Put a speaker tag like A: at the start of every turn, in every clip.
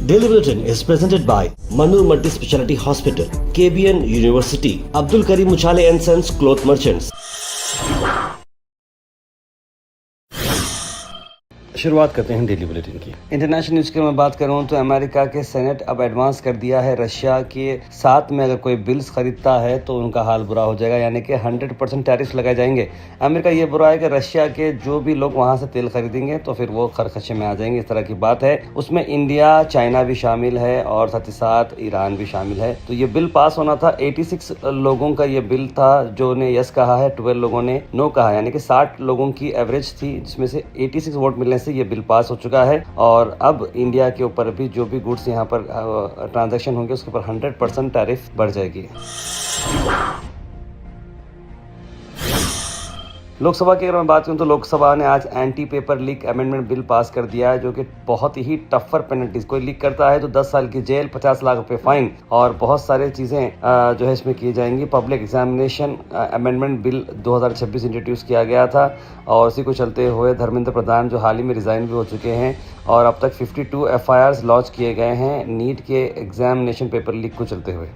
A: Daily Bulletin is presented by Manur Multi Speciality Hospital, KBN University, Abdul Karim Uchale and Sons Cloth Merchants.
B: शुरुआत करते हैं daily bulletin की। International news की मैं बात करूं तो अमेरिका के सेनेट अब एडवांस कर दिया है रशिया के साथ में अगर कोई बिल्स खरीदता है तो उनका हाल बुरा हो जाएगा, यानी कि 100% टैरिफ लगाए जाएंगे। अमेरिका ये बुरा है कि रशिया के जो भी लोग वहां से तेल खरीदेंगे तो फिर वो खरखशे में आ जाएंगे, इस तरह की बात है। उसमें इंडिया, चाइना भी शामिल है और साथ ही साथ ईरान भी शामिल है। तो ये बिल पास होना था। 86 लोगों का ये बिल था जो ने यस कहा है, 12 लोगों ने नो कहा, यानी कि 60 लोगों की एवरेज थी जिसमें से 86 वोट मिलने से ये बिल पास हो चुका है। और अब इंडिया के ऊपर भी जो भी गुड्स यहाँ पर ट्रांजैक्शन होंगे उसके ऊपर 100% टैरिफ बढ़ जाएगी। लोकसभा की अगर मैं बात करूं तो लोकसभा ने आज anti paper leak amendment bill pass कर दिया है, जो कि बहुत ही टफर पेनल्टीज, कोई लीक करता है तो 10 साल की जेल, 50 लाख रुपए फाइन और बहुत सारी चीजें जो है इसमें की जाएंगी। Public examination amendment bill 2026 introduce किया गया था और उसी को चलते हुए धर्मेंद्र प्रधान जो हाल ही में रिजाइन भी हो चुके हैं और अब तक 52 FIRs लॉन्च किए गए हैं नीट के एग्जामिनेशन पेपर लीक को चलते हुए।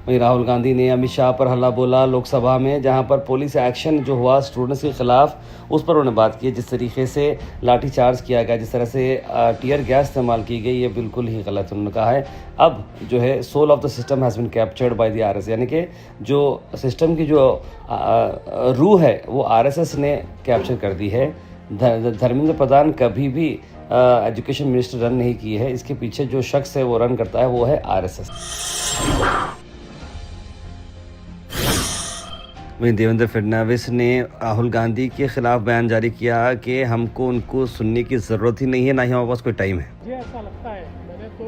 B: वहीं राहुल गांधी ने अमित शाह पर हल्ला बोला लोकसभा में, जहां पर पुलिस एक्शन जो हुआ स्टूडेंट्स के खिलाफ उस पर उन्होंने बात की। जिस तरीके से लाठीचार्ज किया गया, जिस तरह से टीयर गैस इस्तेमाल की गई, ये बिल्कुल ही गलत उन्होंने कहा है। अब जो है soul of the system has been captured by the RSS, यानी कि जो सिस्टम की जो रूह है वो RSS ने कैप्चर कर दी है। धर्मेंद्र प्रधान कभी भी एजुकेशन मिनिस्टर रन नहीं की है, इसके पीछे जो शख्स है वो रन करता है वो है RSS। वहीं देवेंद्र फडणवीस ने राहुल गांधी के खिलाफ बयान जारी किया कि हमको उनको सुनने की ज़रूरत ही नहीं है, ना ही हमारे पास कोई टाइम है।
C: मुझे ऐसा लगता है, मैंने तो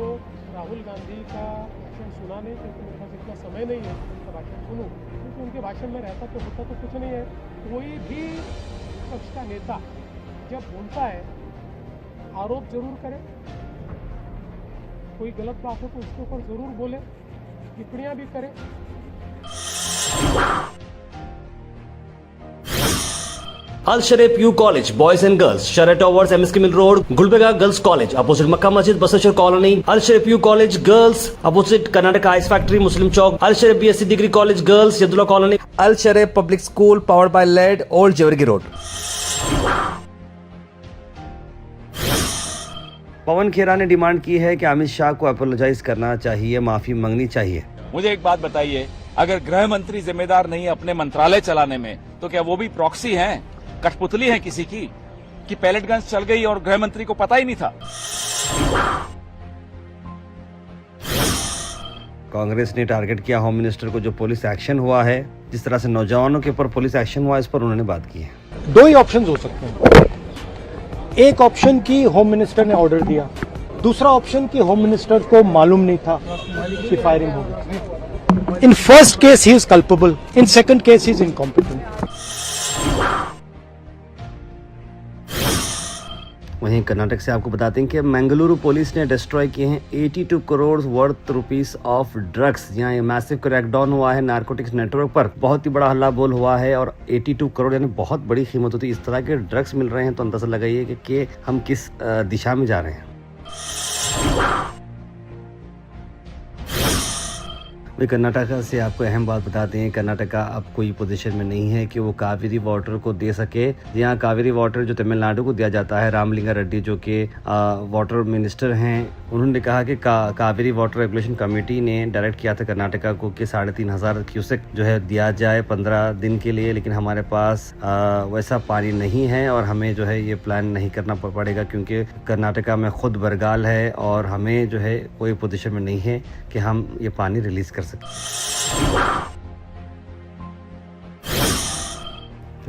C: राहुल गांधी का भाषण सुना नहीं क्योंकि मेरे पास इतना समय नहीं है उनका भाषण सुनूं, क्योंकि उनके भाषण में रहता तो होता तो कुछ नहीं है। कोई भी पक्ष का नेता जब बोलता है आरोप जरूर करे, कोई गलत बात हो तो उसके ऊपर ज़रूर बोले, टिप्पणियाँ भी करे।
A: Al Sharif U College, Boys and Girls, Shara Towers, MSK Mill Road, Gulbega Girls College, opposite Makkah Masjid, Basashar Colony. Al Sharif U College Girls, opposite Karnataka Ice Factory, Muslim Chowk. Al Sharif BSc Degree College Girls, Yadullah Colony.
D: Al Sharif Public School, powered by LED, Old Jewargi Road.
B: पवन खेरा ने demand की है कि अमित शाह को apologise करना चाहिए, माफी मांगनी चाहिए।
E: मुझे एक बात बताइए, अगर गृह मंत्री जिम्मेदार नहीं है अपने मंत्रालय चलाने में तो क्या वो भी प्रॉक्सी हैं, कठपुतली हैं किसी की, कि पैलेट गन्स चल गई और गृह मंत्री को पता ही नहीं था?
B: कांग्रेस ने टारगेट किया होम मिनिस्टर को, जो पुलिस एक्शन हुआ है, जिस तरह से नौजवानों के ऊपर पुलिस एक्शन हुआ, इस पर उन्होंने बात की है।
C: दो ही ऑप्शन हो सकते हैं, एक ऑप्शन की होम मिनिस्टर ने ऑर्डर दिया, दूसरा ऑप्शन की होम मिनिस्टर को मालूम नहीं था कि फायरिंग होगी। In first case he is culpable, in second case he is incompetent.
B: वहीं कर्नाटक से आपको बताते हैं कि मंगलुरु पुलिस ने डिस्ट्रॉय किए हैं 82 crore worth rupees of drugs. यहाँ ये मैसिव क्रैकडाउन हुआ है नारकोटिक्स नेटवर्क पर, बहुत ही बड़ा हल्ला बोल हुआ है और 82 करोड़ यानी बहुत बड़ी कीमत होती है। इस तरह के ड्रग्स मिल रहे हैं तो अंदाजा लगाइए कि हम किस दिशा में जा रहे हैं। वही कर्नाटका से आपको अहम बात बताते हैं, कर्नाटका अब कोई पोजीशन में नहीं है कि वो कावेरी वाटर को दे सके। यहाँ कावेरी वाटर जो तमिलनाडु को दिया जाता है, रामलिंगा रेड्डी जो कि वाटर मिनिस्टर हैं, उन्होंने कहा कि कावेरी वाटर रेगुलेशन कमेटी ने डायरेक्ट किया था कर्नाटका को कि 3,500 क्यूसेक जो है दिया जाए 15 दिन के लिए, लेकिन हमारे पास वैसा पानी नहीं है और हमें जो है ये प्लान नहीं करना पड़ेगा क्योंकि कर्नाटका में खुद बरगाल है और हमें जो है कोई पोजीशन में नहीं है कि हम ये पानी रिलीज कर सकें।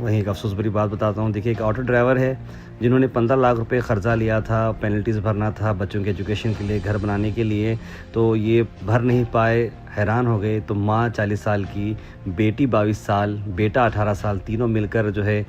B: वहीं एक अफसोस भरी बात बताता हूँ। देखिए, एक ऑटो ड्राइवर है जिन्होंने 15 लाख रुपए खर्चा लिया था, पेनल्टीज़ भरना था बच्चों के एजुकेशन के लिए, घर बनाने के लिए, तो ये भर नहीं पाए, हैरान हो गए। तो माँ 40 साल की, बेटी 22 साल, बेटा 18 साल, तीनों मिलकर जो है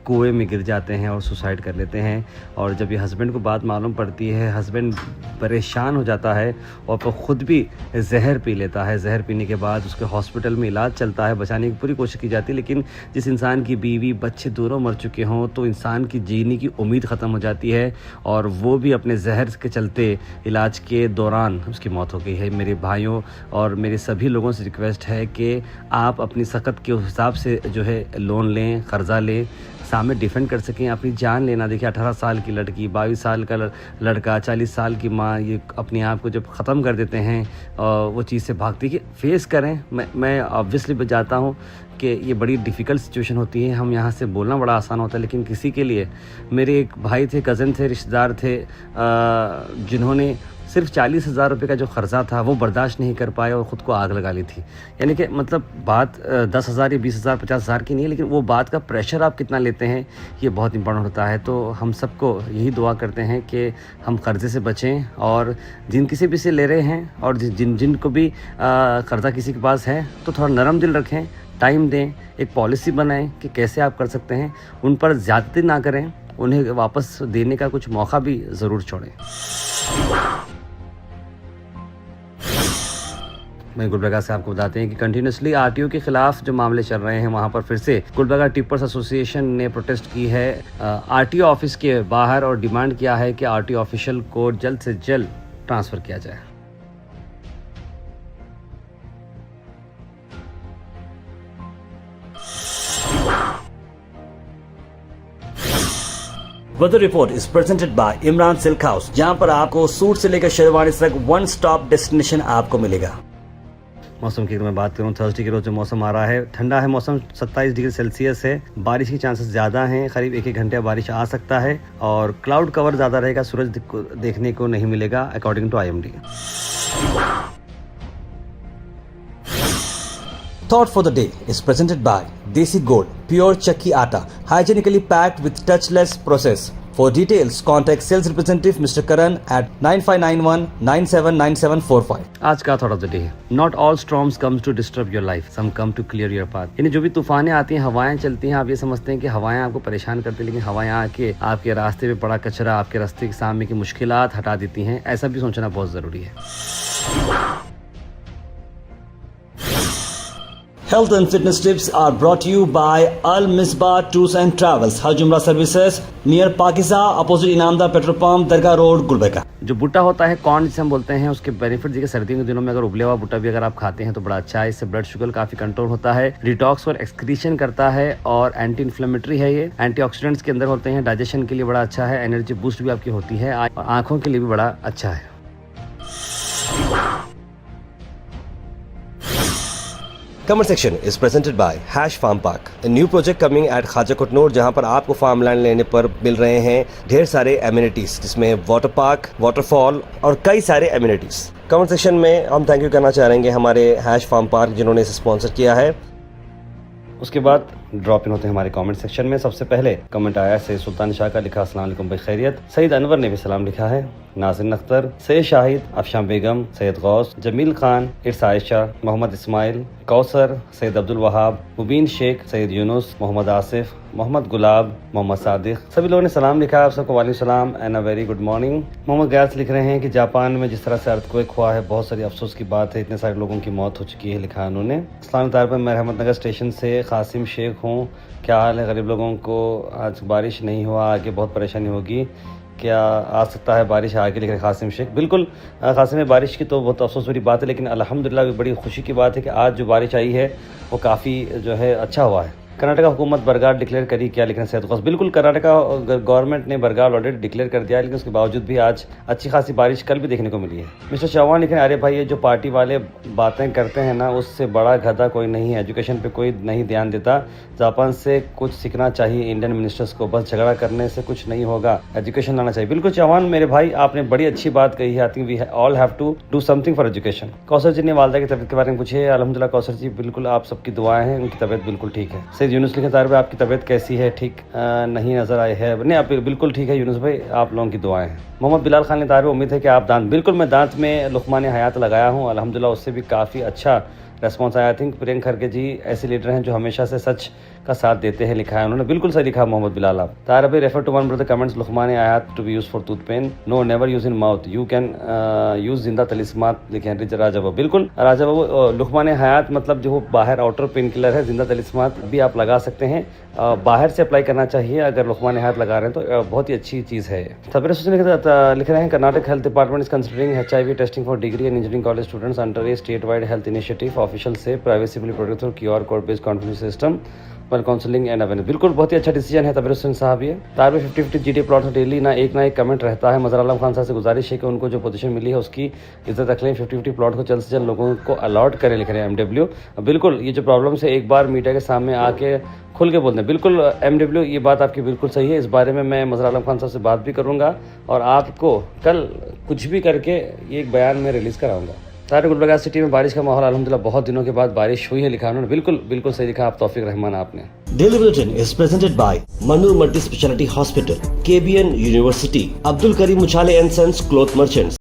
B: कुएं में गिर जाते हैं और सुसाइड कर लेते हैं। और जब ये हस्बैंड को बात मालूम पड़ती है, हस्बैंड परेशान हो जाता है और वो ख़ुद भी जहर पी लेता है। जहर पीने के बाद उसके हॉस्पिटल में इलाज चलता है, बचाने की पूरी कोशिश की जाती है, लेकिन जिस इंसान की बीवी बच्चे दोनों मर चुके हों तो इंसान की जीने की उम्मीद ख़त्म हो जाती है और वो भी अपने जहर के चलते इलाज के दौरान उसकी मौत हो गई है। मेरे भाइयों और मेरे सभी लोगों से रिक्वेस्ट है कि आप अपनी सकत के हिसाब से जो है लोन लें, क़र्ज़ा लें, सामने डिफेंड कर सकें, अपनी जान लेना। देखिए 18 साल की लड़की, 22 साल का लड़का, 40 साल की माँ, ये अपने आप को जब ख़त्म कर देते हैं वो चीज़ से भागती कि फेस करें। मैं ऑब्वियसली बताता हूँ कि ये बड़ी डिफ़िकल्ट सिचुएशन होती है। हम यहाँ से बोलना बड़ा आसान होता है, लेकिन किसी के लिए, मेरे एक भाई थे, कज़न थे, रिश्तेदार थे, जिन्होंने सिर्फ 40,000 रुपये का जो ख़र्चा था वो बर्दाश्त नहीं कर पाए और ख़ुद को आग लगा ली थी। यानी कि मतलब बात 10,000 या 20,000 50,000 की नहीं है, लेकिन वो बात का प्रेशर आप कितना लेते हैं ये बहुत इंपॉर्टेंट होता है। तो हम सबको यही दुआ करते हैं कि हम कर्ज़े से बचें और जिन किसी भी से ले रहे हैं और जिनको भी कर्ज़ा किसी के पास है तो थोड़ा नरम दिल रखें, टाइम दें, एक पॉलिसी बनाएं कि कैसे आप कर सकते हैं। उन पर ज़्यादती ना करें, उन्हें वापस देने का कुछ मौका भी ज़रूर छोड़ें। मैं गुलबर्गा से आपको बताते हैं कि कंटिन्यूसली आरटीओ के खिलाफ जो मामले चल रहे हैं, वहाँ पर फिर से गुलबर्गा टिपर्स एसोसिएशन ने प्रोटेस्ट की है आरटीओ ऑफिस के बाहर और डिमांड किया है कि आरटीओ ऑफिशियल को जल्द से जल्द ट्रांसफ़र किया जाए।
A: Weather report is presented by Imran silk house, जहां पर आपको सूट से लेकर शेरवानी तक वन स्टॉप डेस्टिनेशन आपको मिलेगा।
B: मौसम की अगर मैं बात करूं, थर्सडे के रोज जो मौसम आ रहा है, ठंडा है मौसम, 27 डिग्री सेल्सियस है, बारिश की चांसेस ज़्यादा हैं, करीब 1-1 घंटे बारिश आ सकता है और क्लाउड कवर ज़्यादा रहेगा, सूरज देखने को नहीं मिलेगा according to IMD।
A: Thought for the day is presented by Desi Gold, pure chakki atta, hygienically packed with touchless process. For details, contact sales representative Mr. Karan at 9591979745.
B: आज का थॉट ऑफ द डे है, not all storms comes to disturb your life, some come to clear your path. यानी जो भी तूफानें आती हैं, हवाएं चलती हैं, आप ये समझते हैं कि हवाएं आपको परेशान करती हैं, लेकिन हवाएं आके आपके रास्ते पे पड़ा कचरा, आपके रास्ते के सामने की मुश्किलात हटा देती हैं। ऐसा भी सोचना बहुत ज़रूरी है।
A: Health and fitness tips are brought to you by Al Misbah Tours and Travels, Hajj Umrah Services, near Pakiza, opposite Inamda Petrol Pump, Dargah Road, Gulbarga।
B: जो बूटा होता है, कॉर्न जिसे हम बोलते हैं, उसके बेनिफिट देखिए सर्दियों के दिनों में अगर उबले हुआ बूटा भी अगर आप खाते हैं तो बड़ा अच्छा है। इससे ब्लड शुगर काफ़ी कंट्रोल होता है, डिटॉक्स और एक्सक्रीशन करता है और एंटी इन्फ्लेमेटरी है। ये एंटीऑक्सीडेंट्स के अंदर होते हैं, डाइजेशन के लिए बड़ा अच्छा है, एनर्जी बूस्ट भी आपकी होती है, आँखों के लिए भी बड़ा अच्छा है।
F: Comment section is presented by Hash Farm Park, a new project coming at Khaja Kotnoor, जहां पर आपको फार्म लैंड लेने पर मिल रहे हैं ढेर सारे एमिनिटीज, जिसमें वाटर पार्क, वाटरफॉल और कई सारे एमिनिटीज। कमेंट सेक्शन में हम थैंक यू करना चाहेंगे हमारे हैश फार्म पार्क जिन्होंने इसे स्पॉन्सर किया है।
B: उसके बाद ड्रॉप इन होते हैं हमारे कमेंट सेक्शन में। सबसे पहले कमेंट आया सैयद सुल्तान शाह का, लिखा अस्सलाम वालेकुम भाई खैरियत। सईद अनवर ने भी सलाम लिखा है। नाज़िन अख्तर, सैयद शाहिद, अफशान बेगम, सैयद गौस, जमील खान, इर्स आयशा, मोहम्मद इस्माइल, कौसर, सैयद अब्दुल वहाब, मुबीन शेख, सैयद यूनुस, मोहम्मद आसिफ, मोहम्मद गुलाब, मोहम्मद सादिक, सभी लोगों ने सलाम लिखा है। आप सबको वालेकुम सलाम and a very good morning. Mohammed गैस लिख रहे हैं कि जापान में जिस तरह से अर्थक्वेक हुआ है, बहुत सारी अफसोस की बात है, इतने सारे लोगों की मौत हो चुकी है, लिखा है उन्होंने। इस्लाम तार पर मैं रहमतनगर स्टेशन से कासिम शेख हूँ। क्या हाल है गरीब लोगों को? आज बारिश नहीं हुआ, आगे बहुत परेशानी होगी, क्या आ सकता है बारिश आगे, लिख रहे कासिम शेख। बिल्कुल कासिम में बारिश की तो बहुत अफसोस भरी बात है, लेकिन अल्हम्दुलिल्लाह भी बड़ी खुशी की बात है कि आज जो बारिश आई है वो काफ़ी जो है अच्छा हुआ है। कर्नाटका हुकूमत बरगार डिक्लेयर करी, क्या लिख रहे हैं सैयद गौस। बिल्कुल कर्नाटका गवर्नमेंट ने बरगार ऑलरेडी डिक्लेयर कर दिया है, लेकिन उसके बावजूद भी आज अच्छी खासी बारिश कल भी देखने को मिली है। मिस्टर चौहान लिख रहे हैं, अरे भाई ये जो पार्टी वाले बातें करते हैं ना, उससे बड़ा गधा कोई नहीं है, एजुकेशन पे कोई नहीं ध्यान देता। जापान से कुछ सीखना चाहिए इंडियन मिनिस्टर्स को, बस झगड़ा करने से कुछ नहीं होगा, एजुकेशन लाना चाहिए। बिल्कुल चौहान मेरे भाई, आपने बड़ी अच्छी बात कही है। I think we all have to do something for education. Kausar ji ने वालदा की तबीयत के बारे में पूछे। अल्हम्दुलिल्लाह कौसर जी, बिल्कुल आप सबकी दुआएं हैं, उनकी तबीयत बिल्कुल ठीक है। सैयद यूनुस लिखे, तार आपकी तबीयत कैसी है? ठीक नहीं नजर आई है? नहीं, आप बिल्कुल ठीक है यूनुस भाई, आप लोगों की दुआएं हैं। मोहम्मद बिलाल खान ने, तार उम्मीद है कि आप दांत, बिल्कुल मैं दांत में लुकमान हयात लगाया हूँ, अल्हम्दुलिल्लाह उससे भी काफ़ी अच्छा रेस्पॉन्स आया। आई थिंक प्रियंक खरगे जी ऐसे लीडर हैं जो हमेशा से सच का साथ देते हैं, लिखा है उन्होंने। बिल्कुल सही लिखा मोहम्मद बिलाल आप। तारा भाई refer to one brother comments Luqman आयात to be use for tooth pain, no never use in mouth, you can use जिंदा तलिस्मात, लिखे हैं राजा बाबू। बिल्कुल राजा बाबू, लुकमान हयात मतलब जो बाहर आउटर पेन किलर है, जिंदा तलिस्मात भी आप लगा सकते हैं। बाहर से अप्लाई करना चाहिए अगर लुकमान हयात लगा रहे हैं तो बहुत ही अच्छी चीज़ है। तबीर लिख रहे हैं Karnataka health department is considering HIV testing for degree and engineering college students under a state wide health initiative, official से privacy protect through QR code based confidence system पर काउंसलिंग एंड अवेयरनेस। बिल्कुल बहुत ही अच्छा डिसीजन है तबीर हुसैन साहब ये। तार में 50-50 GD प्लॉट डेली ना एक कमेंट रहता है। मजहर आलम खान साहब से गुजारिश है कि उनको जो पोजीशन मिली है उसकी इज्जत रख लें, 50-50 प्लॉट को जल्द से जल्द लोगों को अलॉट करें, लिख रहे हैं MW। बिल्कुल ये जो प्रॉब्लम्स है एक बार मीडिया के सामने आके खुल के बोलते हैं। बिल्कुल MW ये बात आपकी बिल्कुल सही है। इस बारे में मैं मजहर आलम खान साहब से बात भी करूँगा और आपको कल कुछ भी करके ये एक बयान में रिलीज़ कराऊँगा। सारे गुलबर्गा सिटी में बारिश का माहौल अल्हम्दुलिल्लाह बहुत दिनों के बाद बारिश हुई है, लिखा उन्होंने। बिल्कुल सही लिखा आप तौफीक रहमान आपने।
A: Daily Bulletin is presented by Manur Multi Speciality Hospital, KBN University, Abdul Karim Muchale and Sons Cloth Merchants.